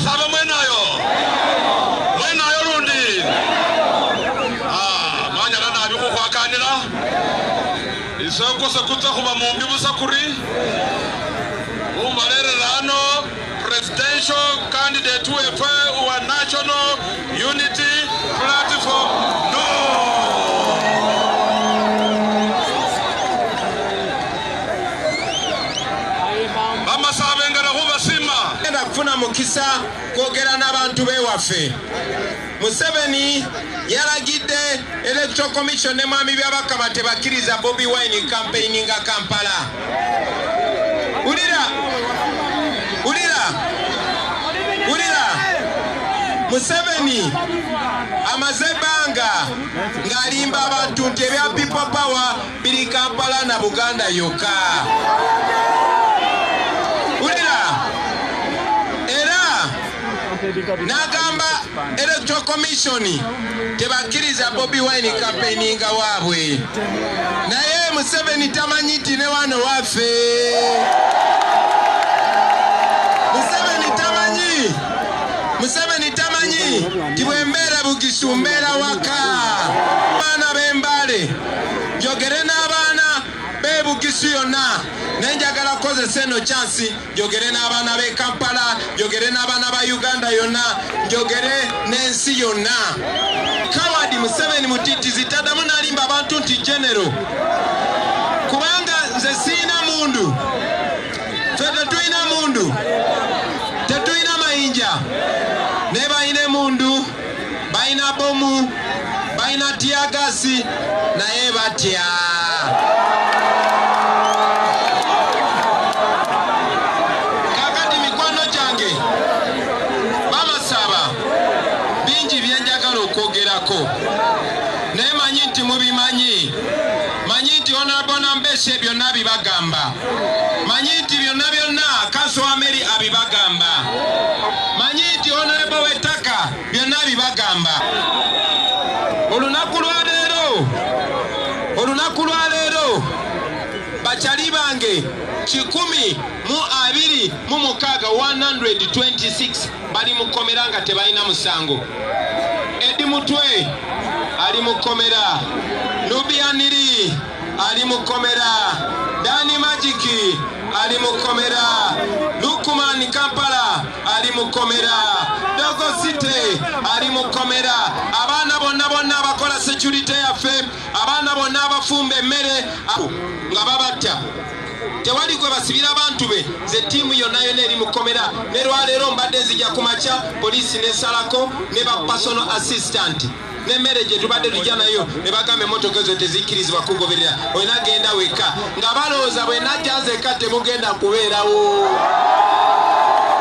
saba mwenayo rundi mwanyala nabi khukhwakanila isoko sekutsa khuba mumbi busakuri umarererano presidential candidate wefe wa National Unity Platform no mama sabengana khubasima enda kufuna mukisa kwogera n'abantu bewaffe. Museveni yaragidde Electoral Commission ne mwami byabakama tebakkiriza Bobi Wine campaigning nga Kampala. Ulira Museveni amaze banga ng'alimba abantu nti ebya people power biri Kampala na Buganda yokka. Nagamba Electoral Commission tebakkiriza Bobi Wine campaigning waabwe. Naye Museveni tamanyi nti ne wano waffe. Museveni tamanyi nti bwembeera Bugisu mbeera waka. Abaana b'Embale njogere n'abaana b'e Bugisu yonna. Nenjagala kozesa eno chance njogere n'abaana b'e Kampala, njogere n'abaana ba Uganda yonna, njogere n'ensi yonna. Kawadi Museveni mutitizi taddamu n'alimba abantu nti genero. Kubanga nze siina mundu. Ffe tetulina mundu. Tetulina mayinja. Ne balina mundu, balina bomu, balina tiyagasi, naye batya. Kakati mikwano gyange bamasaba bingi byenjagala okwogerako. Naye manyi nti mubimanyi. Manyi nti Honorable Nambeshe byonna bibagamba. Manyi nti byonna Kaso Ameri abibagamba. Manyi nti Honorable Wetaka byonna bibagamba. Olunaku lwa leero bakyali bange 126 bali mu kkomera nga tebalina musango. Edi Mutwe ali mu kkomera, Nubianiri ali mu kkomera, Dani Magiki ali mu kkomera, Lukumani Kampala ali mu kkomera, Dogo City ali mu kkomera. Abaana bonna abakola security yaffe, abaana bonna abafumba emmere nga babatta. Tewali gwe basibira abantu be. Ze tiimu yonna eri mu kkomera. Ne lwaleero mbadde nzija ku makya poliisi n'esalako ne ba personal assistant. N'emmere gye tubadde tujja nayo ne bagamba emmotoka ezo tezikkirizibwa kugoberera. Olina genda wekka. Nga balowooza bwe najja nzekka temugenda kubeerawo.